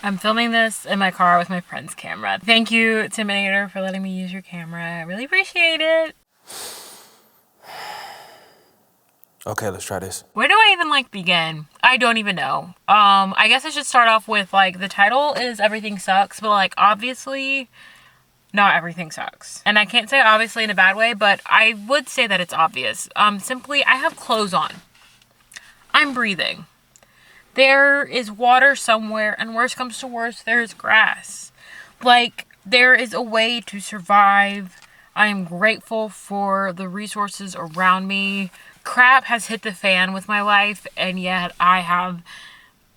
I'm filming this in my car with my friend's camera. Thank you, Timinator, for letting me use your camera. I really appreciate it. Okay, let's try this. Where do I even begin? I don't even know. I guess I should start off with the title is Everything Sucks, but obviously not everything sucks. And I can't say obviously in a bad way, but I would say that it's obvious. Simply, I have clothes on. I'm breathing. There is water somewhere, and worst comes to worst, there's grass. There is a way to survive. I am grateful for the resources around me. Crap has hit the fan with my life, and yet I have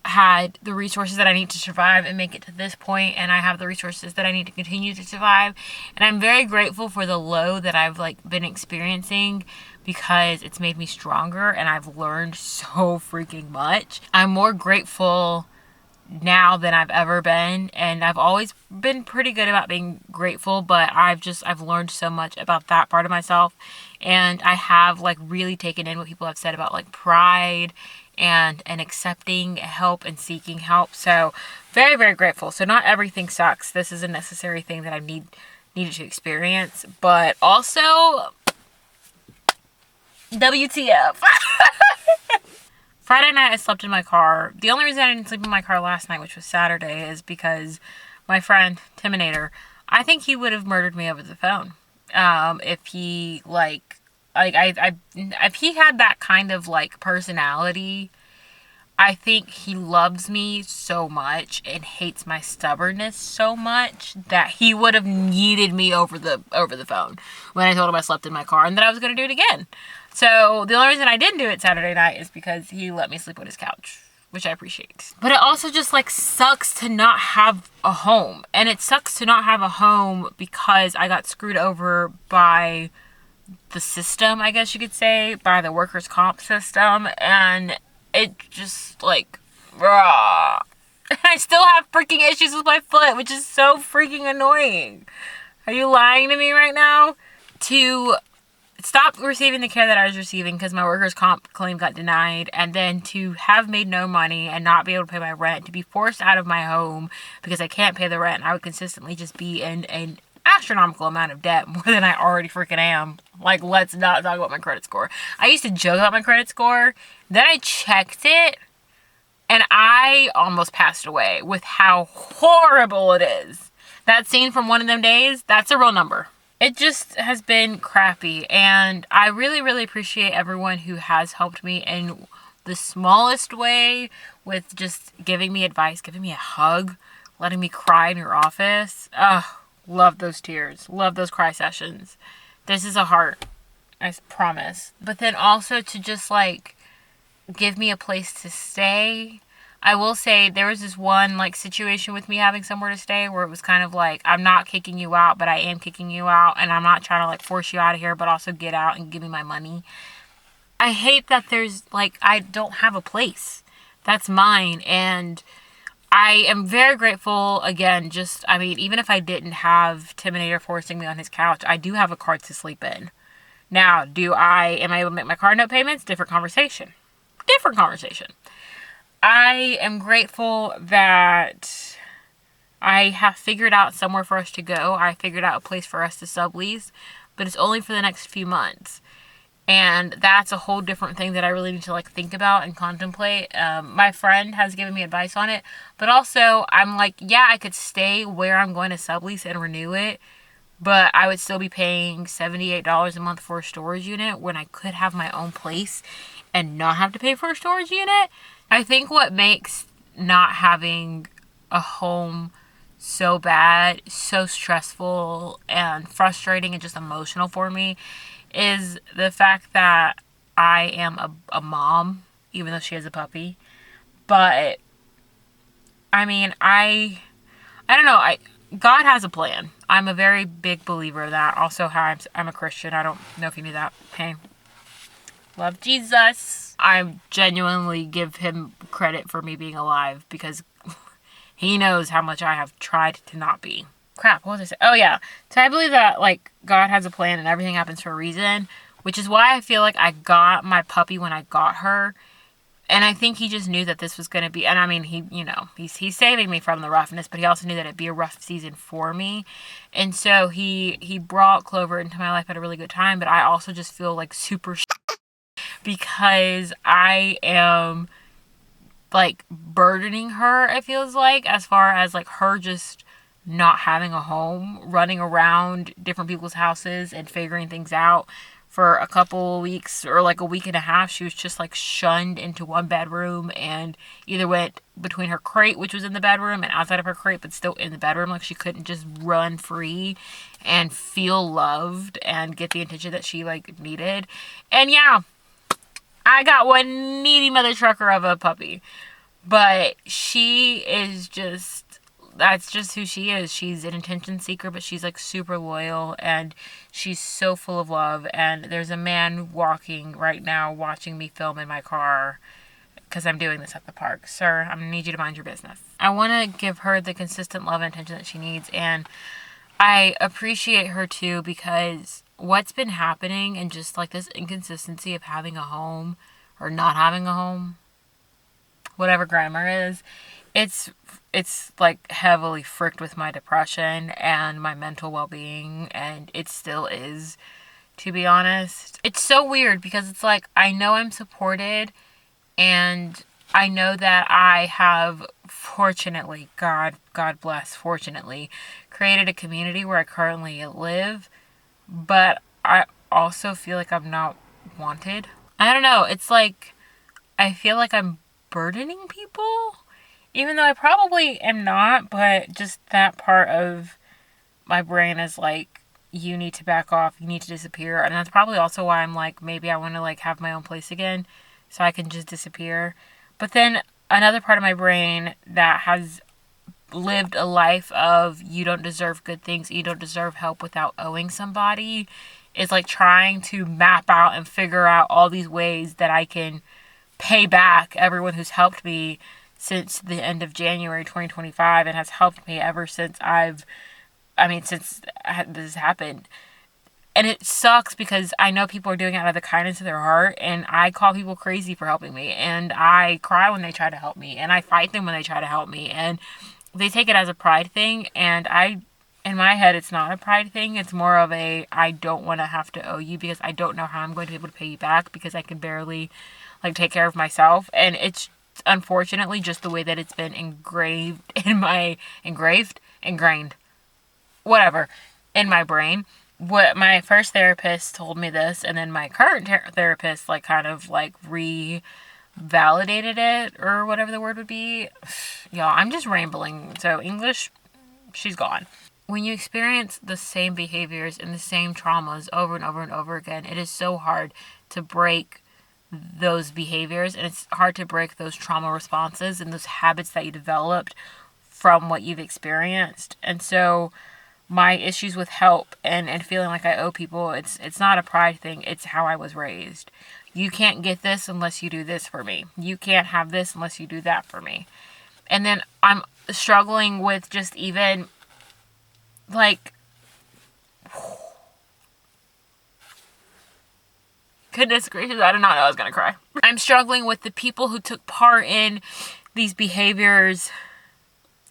had the resources that I need to survive and make it to this point, and I have the resources that I need to continue to survive. And I'm very grateful for the low that I've been experiencing, because it's made me stronger and I've learned so freaking much. I'm more grateful now than I've ever been, and I've always been pretty good about being grateful, but I've learned so much about that part of myself, and I have really taken in what people have said about pride and accepting help and seeking help. So very, very grateful. So not everything sucks. This is a necessary thing that I needed to experience, but also WTF. Friday night I slept in my car. The only reason I didn't sleep in my car last night, which was Saturday, is because my friend Timinator, I think he would have murdered me over the phone. If he if he had that kind of personality, I think he loves me so much and hates my stubbornness so much that he would have yeeted me over the phone when I told him I slept in my car and that I was going to do it again. So the only reason I didn't do it Saturday night is because he let me sleep on his couch, which I appreciate. But it also just sucks to not have a home. And it sucks to not have a home because I got screwed over by the system, I guess you could say, by the workers' comp system. And it just raw. And I still have freaking issues with my foot, which is so freaking annoying. Are you lying to me right now? To stop receiving the care that I was receiving because my workers' comp claim got denied, and then to have made no money and not be able to pay my rent, to be forced out of my home because I can't pay the rent, and I would consistently just be in an astronomical amount of debt, more than I already freaking am. Let's not talk about my credit score. I used to joke about my credit score, then I checked it, and I almost passed away with how horrible it is. That scene from One of Them Days, that's a real number. It just has been crappy, and I really, really appreciate everyone who has helped me in the smallest way, with just giving me advice, giving me a hug, letting me cry in your office. Ugh, love those tears. Love those cry sessions. This is a heart, I promise. But then also to just give me a place to stay. I will say there was this one situation with me having somewhere to stay where it was kind of I'm not kicking you out, but I am kicking you out, and I'm not trying to force you out of here, but also get out and give me my money. I hate that there's I don't have a place that's mine, and I am very grateful again. Even if I didn't have Timinator forcing me on his couch, I do have a car to sleep in. Now, am I able to make my car note payments? Different conversation. I am grateful that I have figured out somewhere for us to go. I figured out a place for us to sublease, but it's only for the next few months. And that's a whole different thing that I really need to think about and contemplate. My friend has given me advice on it, but also I'm yeah, I could stay where I'm going to sublease and renew it, but I would still be paying $78 a month for a storage unit when I could have my own place and not have to pay for a storage unit. I think what makes not having a home so bad, so stressful and frustrating and just emotional for me is the fact that I am a mom, even though she has a puppy. But I don't know. God has a plan. I'm a very big believer of that. Also, I'm a Christian. I don't know if you knew that. Hey, love Jesus. I genuinely give him credit for me being alive because he knows how much I have tried to not be. Crap, what was I saying? Oh, yeah. So I believe that, God has a plan and everything happens for a reason, which is why I feel I got my puppy when I got her. And I think he just knew that this was going to be, and I mean, he's saving me from the roughness, but he also knew that it'd be a rough season for me. And so he brought Clover into my life at a really good time, but I also just feel like super because I am like burdening her, it feels like, as far as like her just not having a home, running around different people's houses and figuring things out. For a couple of weeks or like a week and a half, she was just like shunned into one bedroom and either went between her crate, which was in the bedroom, and outside of her crate, but still in the bedroom. Like she couldn't just run free and feel loved and get the attention that she like needed. And yeah, I got one needy mother trucker of a puppy. But she is just, that's just who she is. She's an attention seeker, but she's like super loyal and she's so full of love. And there's a man walking right now watching me film in my car because I'm doing this at the park. Sir, I'm going to need you to mind your business. I want to give her the consistent love and attention that she needs. And I appreciate her too because what's been happening and just like this inconsistency of having a home or not having a home, whatever grammar is, it's like heavily fricked with my depression and my mental well-being, and it still is, to be honest. It's so weird because it's like I know I'm supported and I know that I have fortunately, God bless, fortunately, created a community where I currently live, but I also feel like I'm not wanted. I don't know, it's like I feel like I'm burdening people, even though I probably am not, but just that part of my brain is like, you need to back off, you need to disappear. And that's probably also why I'm like, maybe I want to like have my own place again so I can just disappear. But then another part of my brain that has lived a life of you don't deserve good things, you don't deserve help without owing somebody, is like trying to map out and figure out all these ways that I can pay back everyone who's helped me since the end of January 2025 and has helped me ever since since this happened. And it sucks because I know people are doing it out of the kindness of their heart, and I call people crazy for helping me, and I cry when they try to help me, and I fight them when they try to help me, and they take it as a pride thing, and in my head, it's not a pride thing. It's more of a, I don't want to have to owe you because I don't know how I'm going to be able to pay you back because I can barely like take care of myself. And it's unfortunately just the way that it's been ingrained in my brain. What my first therapist told me this, and then my current therapist like kind of like validated it, or whatever the word would be. Y'all, I'm just rambling. So English, she's gone. When you experience the same behaviors and the same traumas over and over and over again, it is so hard to break those behaviors, and it's hard to break those trauma responses and those habits that you developed from what you've experienced. And so my issues with help and feeling like I owe people, it's not a pride thing, it's how I was raised. You can't get this unless you do this for me. You can't have this unless you do that for me. And then I'm struggling with just even like, goodness gracious, I did not know I was going to cry. I'm struggling with the people who took part in these behaviors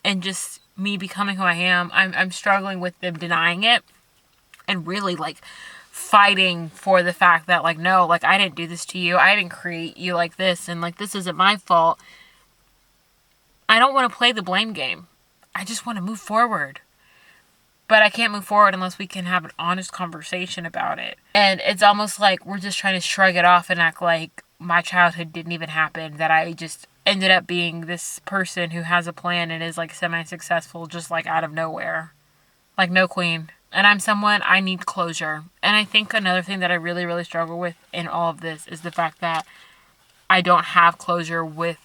and just me becoming who I am. I'm struggling with them denying it and really like fighting for the fact that like, no, like I didn't do this to you. I didn't create you like this, and like this isn't my fault. I don't want to play the blame game. I just want to move forward. But I can't move forward unless we can have an honest conversation about it. And it's almost like we're just trying to shrug it off and act like my childhood didn't even happen. That I just ended up being this person who has a plan and is like semi-successful just like out of nowhere. Like no queen. And I'm someone, I need closure. And I think another thing that I really, really struggle with in all of this is the fact that I don't have closure with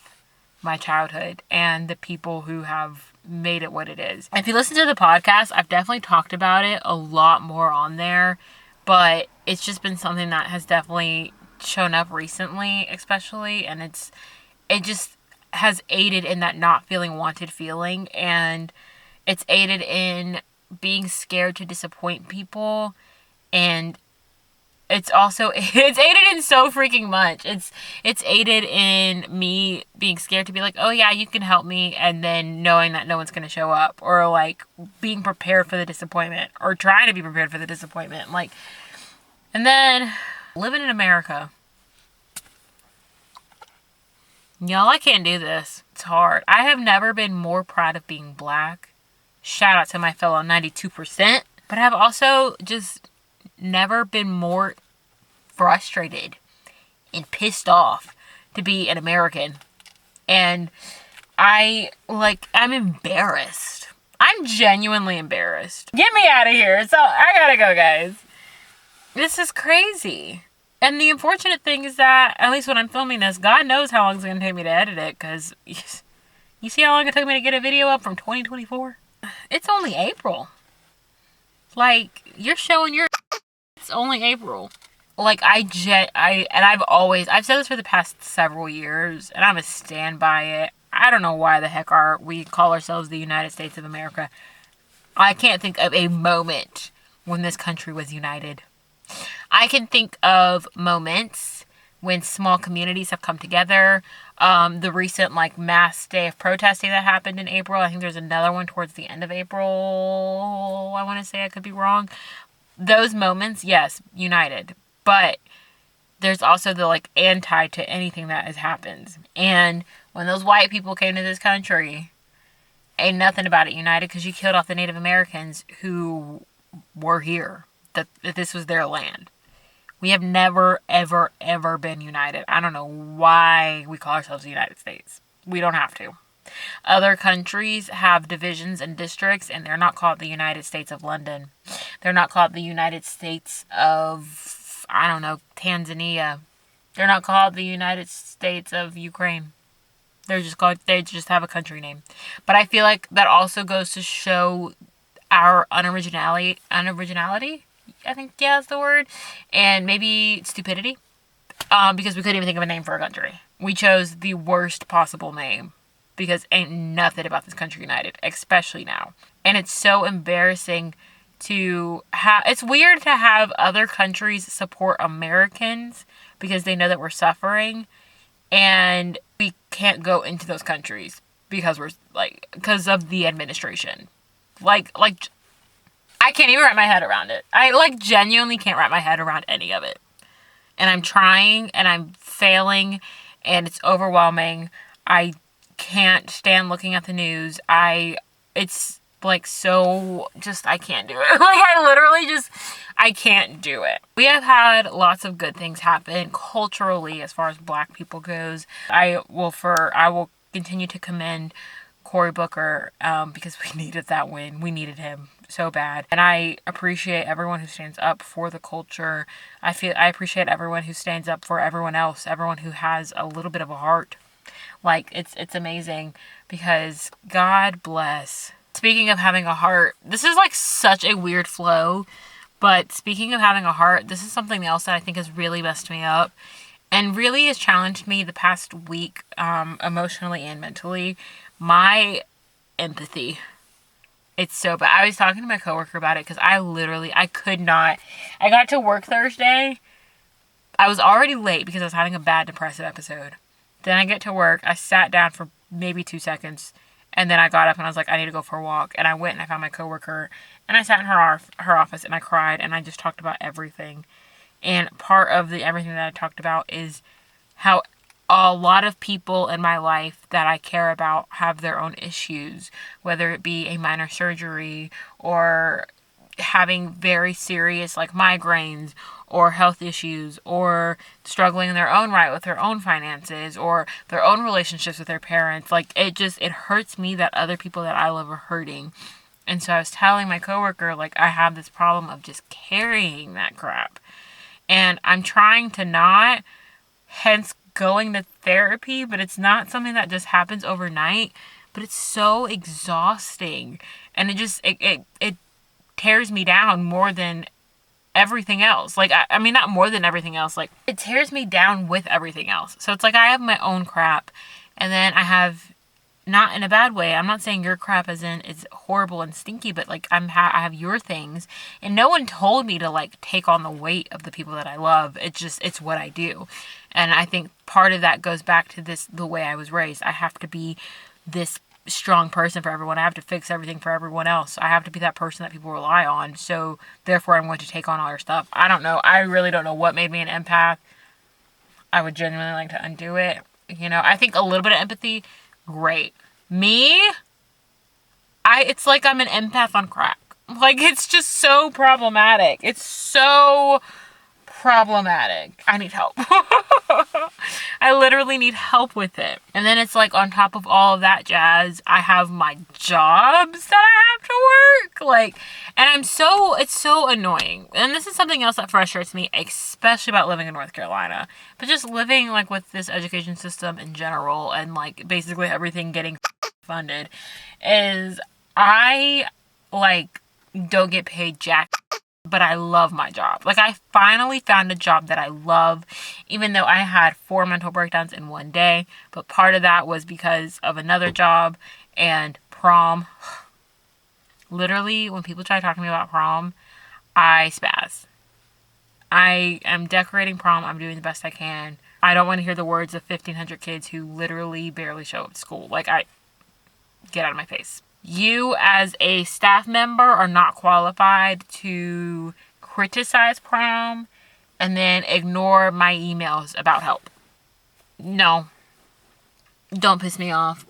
my childhood and the people who have made it what it is. If you listen to the podcast, I've definitely talked about it a lot more on there, but it's just been something that has definitely shown up recently, especially, and it just has aided in that not feeling wanted feeling, and it's aided in being scared to disappoint people, and it's also, it's aided in so freaking much. It's aided in me being scared to be like, oh yeah, you can help me, and then knowing that no one's going to show up, or like being prepared for the disappointment, or trying to be prepared for the disappointment. Like, and then living in America. Y'all, I can't do this. It's hard. I have never been more proud of being black. Shout out to my fellow 92%. But I've also just never been more frustrated and pissed off to be an American. And I'm embarrassed. I'm genuinely embarrassed. Get me out of here. So I gotta go, guys. This is crazy. And the unfortunate thing is that, at least when I'm filming this, God knows how long it's going to take me to edit it, because you see how long it took me to get a video up from 2024? It's only April. Like, you're showing your... It's only April. Like, I've said this for the past several years, and I'm a stand by it. I don't know why the heck we call ourselves the United States of America. I can't think of a moment when this country was united. I can think of moments when small communities have come together. The recent mass day of protesting that happened in April. I think there's another one towards the end of April. I want to say, I could be wrong. Those moments, yes, united. But there's also the anti to anything that has happened. And when those white people came to this country, ain't nothing about it united, because you killed off the Native Americans who were here. That this was their land. We have never, ever, ever been united. I don't know why we call ourselves the United States. We don't have to. Other countries have divisions and districts, and they're not called the United States of London. They're not called the United States of, I don't know, Tanzania. They're not called the United States of Ukraine. They just have a country name. But I feel like that also goes to show our unoriginality, I think, yeah, that's the word. And maybe stupidity. Because we couldn't even think of a name for a country. We chose the worst possible name. Because ain't nothing about this country united. Especially now. And it's so embarrassing to have... It's weird to have other countries support Americans because they know that we're suffering. And we can't go into those countries because because of the administration. I can't even wrap my head around it. I genuinely can't wrap my head around any of it. And I'm trying and I'm failing and it's overwhelming. I can't stand looking at the news. It's so just, I can't do it. I can't do it. We have had lots of good things happen culturally as far as black people goes. I will continue to commend Cory Booker, because we needed that win. We needed him so bad. And I appreciate everyone who stands up for the culture. I appreciate everyone who stands up for everyone else, everyone who has a little bit of a heart. It's amazing, because God bless. Speaking of having a heart, this is such a weird flow, but speaking of having a heart, this is something else that I think has really messed me up and really has challenged me the past week, emotionally and mentally. My empathy. It's so bad. I was talking to my coworker about it because I could not. I got to work Thursday. I was already late because I was having a bad depressive episode. Then I get to work. I sat down for maybe 2 seconds. And then I got up and I was like, I need to go for a walk. And I went and I found my coworker. And I sat in her office and I cried. And I just talked about everything. And part of the everything that I talked about is how a lot of people in my life that I care about have their own issues, whether it be a minor surgery or having very serious migraines or health issues or struggling in their own right with their own finances or their own relationships with their parents. It hurts me that other people that I love are hurting. And so I was telling my coworker, I have this problem of just carrying that crap. And I'm trying to not, hence going to therapy, but it's not something that just happens overnight, but it's so exhausting. And it tears me down more than everything else. Not more than everything else. It tears me down with everything else. So it's I have my own crap, and then I have not in a bad way. I'm not saying your crap as in it's horrible and stinky, but like I have your things, and no one told me to like take on the weight of the people that I love. It's what I do. And I think part of that goes back to the way I was raised. I have to be this strong person for everyone. I have to fix everything for everyone else. I have to be that person that people rely on. So therefore I'm going to take on all their stuff. I don't know. I really don't know what made me an empath. I would genuinely like to undo it. I think a little bit of empathy, great. Me, it's like I'm an empath on crack. Like, it's just so problematic. It's so problematic. I need help. I literally need help with it. And then it's like on top of all of that jazz, I have my jobs that I have to work. Like, and it's so annoying. And this is something else that frustrates me, especially about living in North Carolina. But just living like with this education system in general and like basically everything getting funded is I like don't get paid jack, but I love my job. Like, I finally found a job that I love, even though I had 4 mental breakdowns in one day. But part of that was because of another job and prom. Literally, when people try to talk to me about prom, I spaz. I am decorating prom. I'm doing the best I can. I don't want to hear the words of 1,500 kids who literally barely show up to school. Like, get out of my face. You as a staff member are not qualified to criticize prom and then ignore my emails about help. No. Don't piss me off.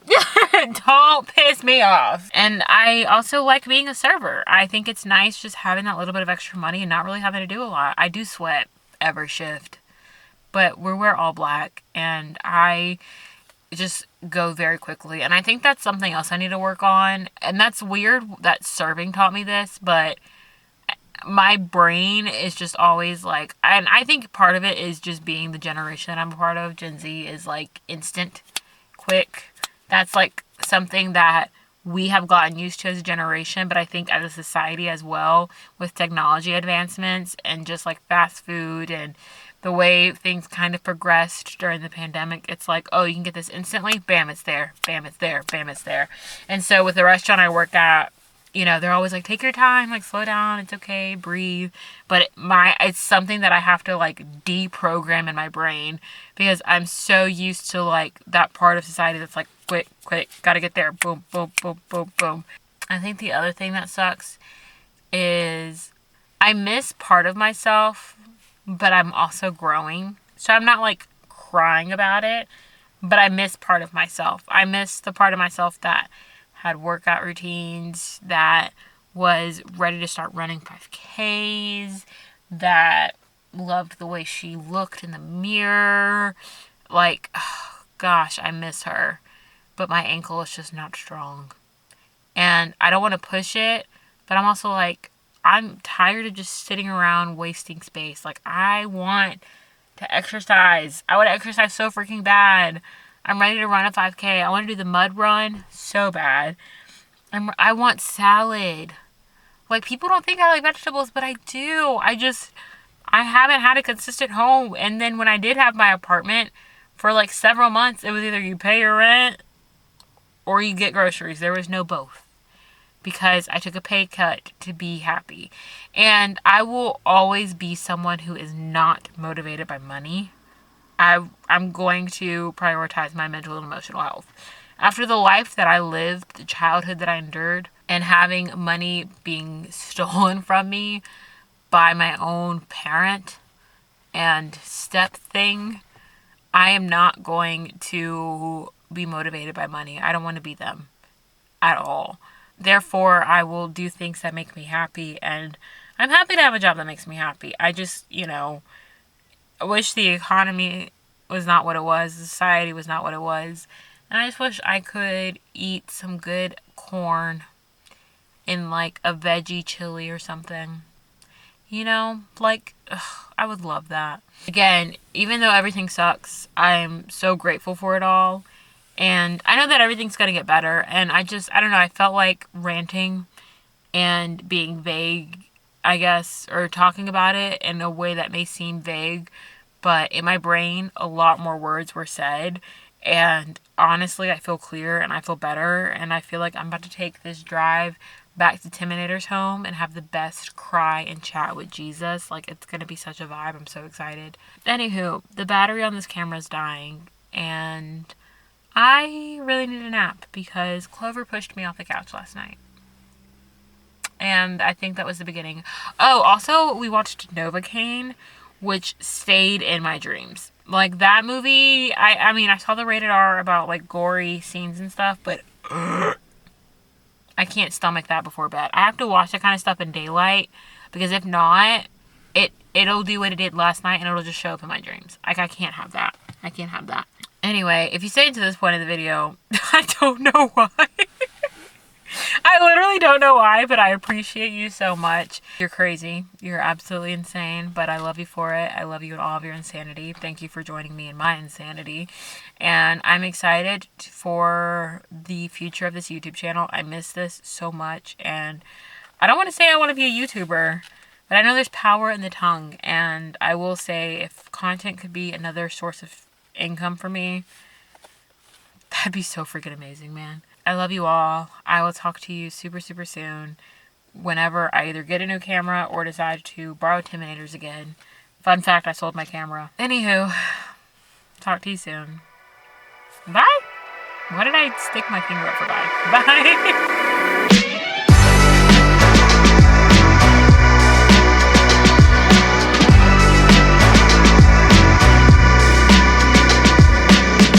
Don't piss me off. And I also like being a server. I think it's nice just having that little bit of extra money and not really having to do a lot. I do sweat every shift, but we wear all black and I just go very quickly. And I think that's something else I need to work on. And that's weird that serving taught me this, but my brain is just always like, and I think part of it is just being the generation that I'm a part of. Gen Z is like instant, quick. That's like something that we have gotten used to as a generation, but I think as a society as well, with technology advancements and just like fast food and the way things kind of progressed during the pandemic, it's like, oh, you can get this instantly. Bam, it's there. Bam, it's there. Bam, it's there. And so with the restaurant I work at, they're always like, take your time, like slow down. It's okay. Breathe. But it's something that I have to like deprogram in my brain because I'm so used to like that part of society that's like, quick, gotta get there. Boom, boom, boom, boom, boom. I think the other thing that sucks is I miss part of myself, but I'm also growing. So I'm not like crying about it, but I miss part of myself. I miss the part of myself that had workout routines, that was ready to start running 5Ks, that loved the way she looked in the mirror. Like, oh, gosh, I miss her. But my ankle is just not strong. And I don't want to push it, but I'm also like, I'm tired of just sitting around wasting space. Like, I want to exercise. I want to exercise so freaking bad. I'm ready to run a 5K. I want to do the mud run so bad. I want salad. Like, people don't think I like vegetables, but I do. I haven't had a consistent home. And then when I did have my apartment for like several months, it was either you pay your rent or you get groceries. There was no both. Because I took a pay cut to be happy. And I will always be someone who is not motivated by money. I'm going to prioritize my mental and emotional health. After the life that I lived, the childhood that I endured, and having money being stolen from me by my own parent and step thing, I am not going to be motivated by money. I don't want to be them at all. Therefore, I will do things that make me happy, and I'm happy to have a job that makes me happy. I just, I wish the economy was not what it was, the society was not what it was, and I just wish I could eat some good corn in like a veggie chili or something. I would love that. Again, even though everything sucks, I'm so grateful for it all. And I know that everything's going to get better. And I don't know, I felt like ranting and being vague, I guess, or talking about it in a way that may seem vague. But in my brain, a lot more words were said. And honestly, I feel clear and I feel better. And I feel like I'm about to take this drive back to Timinator's home and have the best cry and chat with Jesus. Like, it's going to be such a vibe. I'm so excited. Anywho, the battery on this camera is dying. And I really need a nap because Clover pushed me off the couch last night. And I think that was the beginning. Oh, also, we watched Novocaine, which stayed in my dreams. Like, that movie, I mean, I saw the rated R about, like, gory scenes and stuff, but I can't stomach that before bed. I have to watch that kind of stuff in daylight, because if not, it'll do what it did last night, and it'll just show up in my dreams. Like, I can't have that. I can't have that. Anyway, if you stayed to this point of the video, I don't know why. I literally don't know why, but I appreciate you so much. You're crazy. You're absolutely insane, but I love you for it. I love you and all of your insanity. Thank you for joining me in my insanity. And I'm excited for the future of this YouTube channel. I miss this so much, and I don't want to say I want to be a YouTuber, but I know there's power in the tongue, and I will say if content could be another source of income for me, that'd be so freaking amazing, man. I love you all. I will talk to you super, super soon whenever I either get a new camera or decide to borrow Timinator's again. Fun fact, I sold my camera. Anywho, talk to you soon. Bye. Why did I stick my finger up for bye? Bye.